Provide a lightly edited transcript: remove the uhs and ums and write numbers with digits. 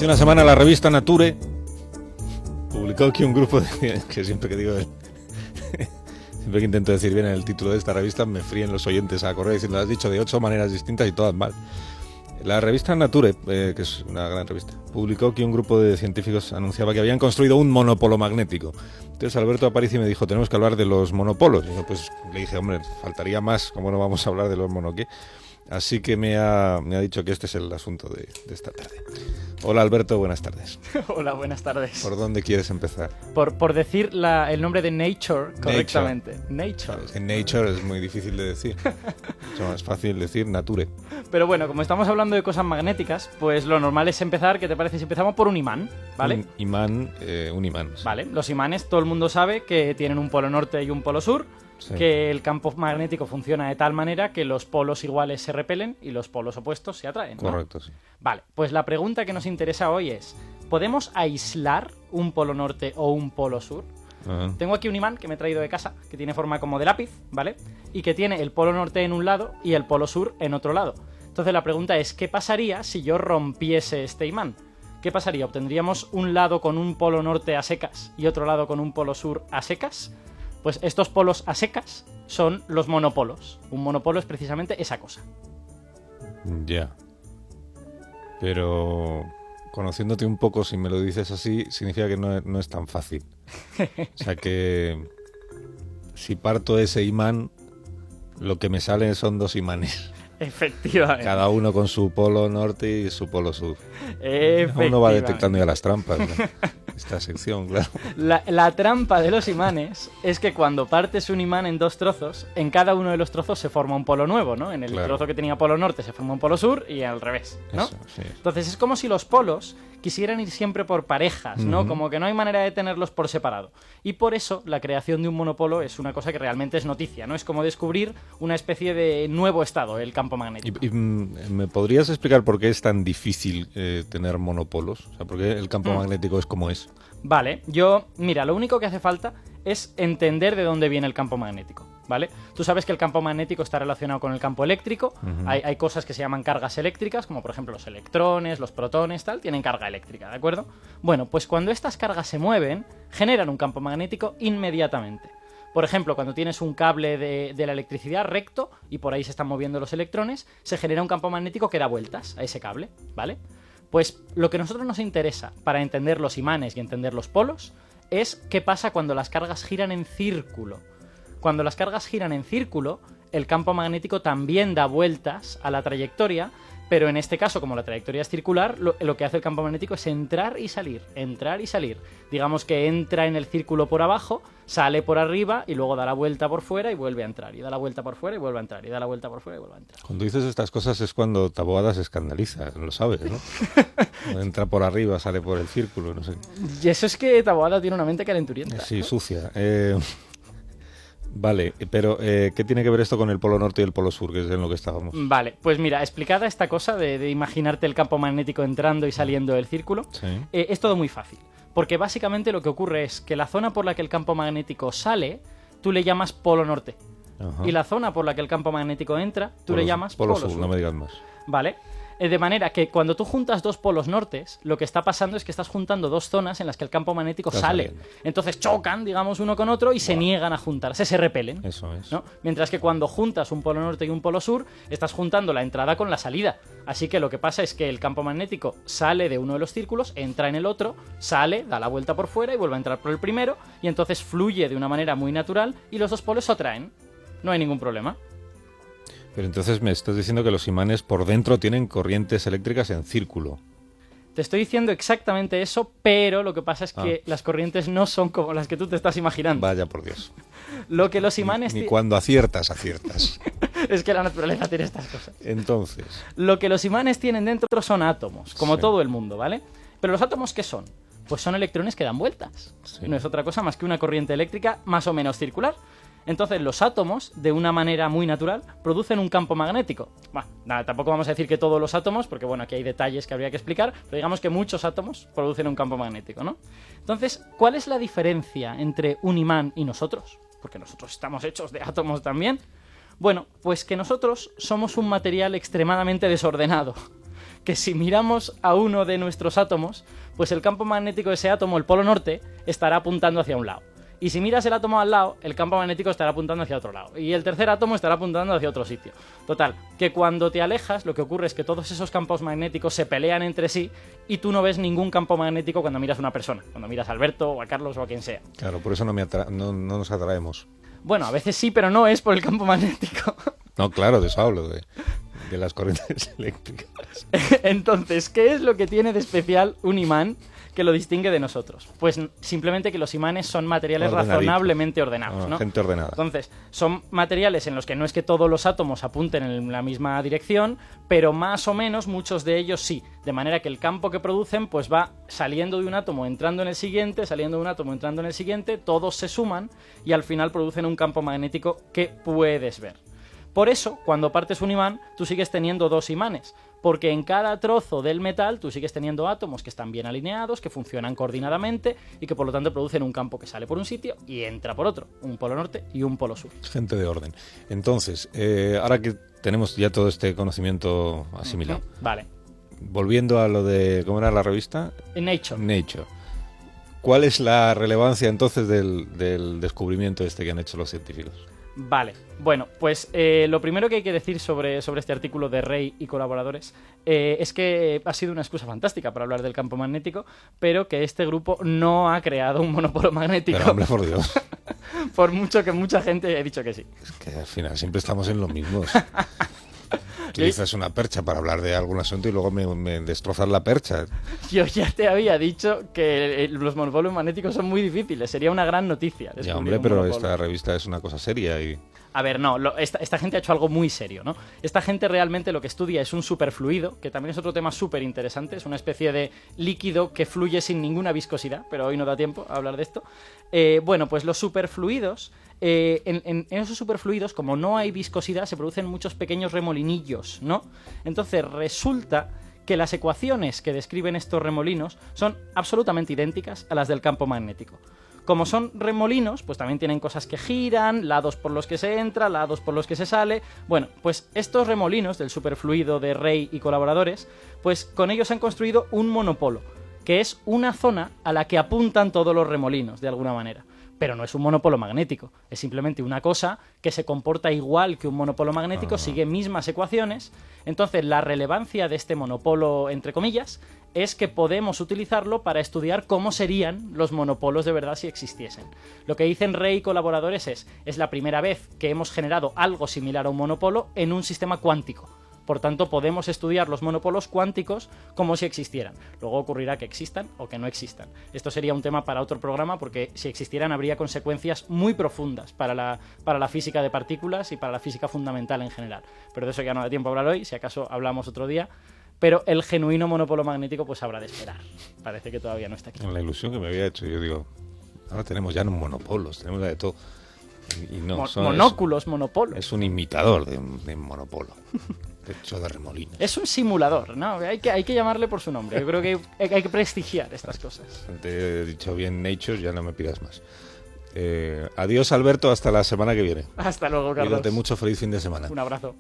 Hace una semana la revista Nature publicó aquí un grupo de... que siempre que digo... siempre que intento decir bien el título de esta revista me fríen los oyentes a correr diciendo lo has dicho de 8 maneras distintas y todas mal. La revista Nature, que es una gran revista, publicó que un grupo de científicos anunciaba que habían construido un monopolo magnético. Entonces Alberto Aparici me dijo, tenemos que hablar de los monopolos. Y yo pues le dije, hombre, faltaría más, ¿cómo no vamos a hablar de los mono qué? Así que me ha dicho que este es el asunto de esta tarde. Hola Alberto, buenas tardes. Hola, buenas tardes. ¿Por dónde quieres empezar? Por decir el nombre de Nature correctamente. Nature. Es que Nature es muy difícil de decir. Es más fácil decir Nature. Pero bueno, como estamos hablando de cosas magnéticas, pues lo normal es empezar, ¿qué te parece si empezamos por un imán? ¿Vale? Un imán. Sí. Vale, los imanes todo el mundo sabe que tienen un polo norte y un polo sur. Sí. Que el campo magnético funciona de tal manera que los polos iguales se repelen y los polos opuestos se atraen, ¿no? Correcto, sí. Vale, pues la pregunta que nos interesa hoy es, ¿podemos aislar un polo norte o un polo sur? Uh-huh. Tengo aquí un imán que me he traído de casa, que tiene forma como de lápiz, ¿vale? Y que tiene el polo norte en un lado y el polo sur en otro lado. Entonces la pregunta es, ¿qué pasaría si yo rompiese este imán? ¿Qué pasaría? ¿Obtendríamos un lado con un polo norte a secas y otro lado con un polo sur a secas? Pues estos polos a secas son los monopolos. Un monopolo es precisamente esa cosa. Ya. Pero conociéndote un poco, si me lo dices así, significa que no es tan fácil. O sea que si parto ese imán, lo que me salen son dos imanes. Efectivamente. Cada uno con su polo norte y su polo sur. Uno va detectando ya las trampas, ¿no? Esta sección, claro. La trampa de los imanes es que cuando partes un imán en dos trozos, en cada uno de los trozos se forma un polo nuevo, ¿no? En el trozo que tenía polo norte se forma un polo sur y al revés, ¿no? Eso, sí. Entonces es como si los polos quisieran ir siempre por parejas, ¿no? Uh-huh. Como que no hay manera de tenerlos por separado. Y por eso la creación de un monopolo es una cosa que realmente es noticia, ¿no? Es como descubrir una especie de nuevo estado, el campo magnético. ¿Y me podrías explicar por qué es tan difícil tener monopolos? O sea, ¿por qué el campo magnético es como es? Vale, mira, lo único que hace falta es entender de dónde viene el campo magnético, ¿vale? Tú sabes que el campo magnético está relacionado con el campo eléctrico. Uh-huh. Hay cosas que se llaman cargas eléctricas, como por ejemplo los electrones, los protones, tal, tienen carga eléctrica, ¿de acuerdo? Bueno, pues cuando estas cargas se mueven, generan un campo magnético inmediatamente. Por ejemplo, cuando tienes un cable de la electricidad recto y por ahí se están moviendo los electrones, se genera un campo magnético que da vueltas a ese cable, ¿vale? Pues lo que a nosotros nos interesa para entender los imanes y entender los polos es qué pasa cuando las cargas giran en círculo. Cuando las cargas giran en círculo, el campo magnético también da vueltas a la trayectoria, pero en este caso, como la trayectoria es circular, lo que hace el campo magnético es entrar y salir, entrar y salir. Digamos que entra en el círculo por abajo, sale por arriba y luego da la vuelta por fuera y vuelve a entrar. Y da la vuelta por fuera y vuelve a entrar. Y da la vuelta por fuera y vuelve a entrar. Cuando dices estas cosas es cuando Taboada se escandaliza, lo sabes, ¿no? Entra por arriba, sale por el círculo, no sé. Y eso es que Taboada tiene una mente calenturienta. Sí, ¿no? Sucia. Vale, pero ¿qué tiene que ver esto con el polo norte y el polo sur, que es en lo que estábamos? Vale, pues mira, explicada esta cosa de imaginarte el campo magnético entrando y saliendo del círculo, sí. Es todo muy fácil. Porque básicamente lo que ocurre es que la zona por la que el campo magnético sale, tú le llamas polo norte. Uh-huh. Y la zona por la que el campo magnético entra, tú le llamas polo sur. No me digas más. Vale. De manera que cuando tú juntas dos polos nortes, lo que está pasando es que estás juntando dos zonas en las que el campo magnético sale. Saliendo. Entonces chocan, digamos, uno con otro y se niegan a juntarse, se repelen. Eso es. ¿No? Mientras que cuando juntas un polo norte y un polo sur, estás juntando la entrada con la salida. Así que lo que pasa es que el campo magnético sale de uno de los círculos, entra en el otro, sale, da la vuelta por fuera y vuelve a entrar por el primero, y entonces fluye de una manera muy natural y los dos polos se atraen. No hay ningún problema. Pero entonces me estás diciendo que los imanes por dentro tienen corrientes eléctricas en círculo. Te estoy diciendo exactamente eso, pero lo que pasa es que las corrientes no son como las que tú te estás imaginando. Vaya por Dios. Lo que los imanes... Ni cuando aciertas. Es que la naturaleza tiene estas cosas. Entonces... Lo que los imanes tienen dentro son átomos, como todo el mundo, ¿vale? Pero los átomos, ¿qué son? Pues son electrones que dan vueltas. Sí. No es otra cosa más que una corriente eléctrica más o menos circular. Entonces los átomos, de una manera muy natural, producen un campo magnético. Bueno, nada, tampoco vamos a decir que todos los átomos, porque bueno, aquí hay detalles que habría que explicar, pero digamos que muchos átomos producen un campo magnético, ¿no? Entonces, ¿cuál es la diferencia entre un imán y nosotros? Porque nosotros estamos hechos de átomos también. Bueno, pues que nosotros somos un material extremadamente desordenado. que si miramos a uno de nuestros átomos, pues el campo magnético de ese átomo, el polo norte, estará apuntando hacia un lado. Y si miras el átomo al lado, el campo magnético estará apuntando hacia otro lado. Y el tercer átomo estará apuntando hacia otro sitio. Total, que cuando te alejas, lo que ocurre es que todos esos campos magnéticos se pelean entre sí y tú no ves ningún campo magnético cuando miras a una persona. Cuando miras a Alberto o a Carlos o a quien sea. Claro, por eso no nos atraemos. Bueno, a veces sí, pero no es por el campo magnético. No, claro, de eso hablo, de las corrientes eléctricas. Entonces, ¿qué es lo que tiene de especial un imán que lo distingue de nosotros? Pues simplemente que los imanes son materiales razonablemente ordenados, ¿no? Gente ordenada. Entonces, son materiales en los que no es que todos los átomos apunten en la misma dirección, pero más o menos muchos de ellos sí. De manera que el campo que producen pues va saliendo de un átomo, entrando en el siguiente, saliendo de un átomo, entrando en el siguiente, todos se suman y al final producen un campo magnético que puedes ver. Por eso, cuando partes un imán, tú sigues teniendo dos imanes, porque en cada trozo del metal tú sigues teniendo átomos que están bien alineados, que funcionan coordinadamente y que por lo tanto producen un campo que sale por un sitio y entra por otro, un polo norte y un polo sur. Gente de orden. Entonces, ahora que tenemos ya todo este conocimiento asimilado, vale. Volviendo a lo de, ¿cómo era la revista? Nature. ¿Cuál es la relevancia entonces del descubrimiento este que han hecho los científicos? Vale, bueno, pues lo primero que hay que decir sobre este artículo de Rey y colaboradores es que ha sido una excusa fantástica para hablar del campo magnético, pero que este grupo no ha creado un monopolo magnético. Pero hombre, por Dios. Por mucho que mucha gente ha dicho que sí. Es que al final siempre estamos en lo mismo. Utilizas una percha para hablar de algún asunto y luego me destrozas la percha. Yo ya te había dicho que los monopolos magnéticos son muy difíciles. Sería una gran noticia. Ya, hombre, pero esta revista es una cosa seria y... A ver, no, esta gente ha hecho algo muy serio, ¿no? Esta gente realmente lo que estudia es un superfluido, que también es otro tema súper interesante, es una especie de líquido que fluye sin ninguna viscosidad, pero hoy no da tiempo a hablar de esto. Bueno, pues los superfluidos, en esos superfluidos, como no hay viscosidad, se producen muchos pequeños remolinillos, ¿no? Entonces resulta que las ecuaciones que describen estos remolinos son absolutamente idénticas a las del campo magnético. Como son remolinos, pues también tienen cosas que giran, lados por los que se entra, lados por los que se sale. Bueno, pues estos remolinos del superfluido de Rey y colaboradores, pues con ellos han construido un monopolo, que es una zona a la que apuntan todos los remolinos, de alguna manera. Pero no es un monopolo magnético, es simplemente una cosa que se comporta igual que un monopolo magnético, sigue mismas ecuaciones. Entonces, la relevancia de este monopolo, entre comillas, es que podemos utilizarlo para estudiar cómo serían los monopolos de verdad si existiesen. Lo que dicen Rey y colaboradores es la primera vez que hemos generado algo similar a un monopolo en un sistema cuántico. Por tanto, podemos estudiar los monopolos cuánticos como si existieran. Luego ocurrirá que existan o que no existan. Esto sería un tema para otro programa porque si existieran habría consecuencias muy profundas para la física de partículas y para la física fundamental en general. Pero de eso ya no da tiempo a hablar hoy, si acaso hablamos otro día. Pero el genuino monopolo magnético pues habrá de esperar. Parece que todavía no está aquí. En la ilusión que me había hecho, yo digo, ahora tenemos ya no monopolos, tenemos la de todo. Y no, monóculos, monopolos. Es un imitador de monopolo. Hecho de remolinos. Es un simulador, ¿no? Hay que llamarle por su nombre. Yo creo que hay que prestigiar estas cosas. Te he dicho bien Nature, ya no me pidas más. Adiós, Alberto, hasta la semana que viene. Hasta luego, Carlos. Cuídate mucho, feliz fin de semana. Un abrazo.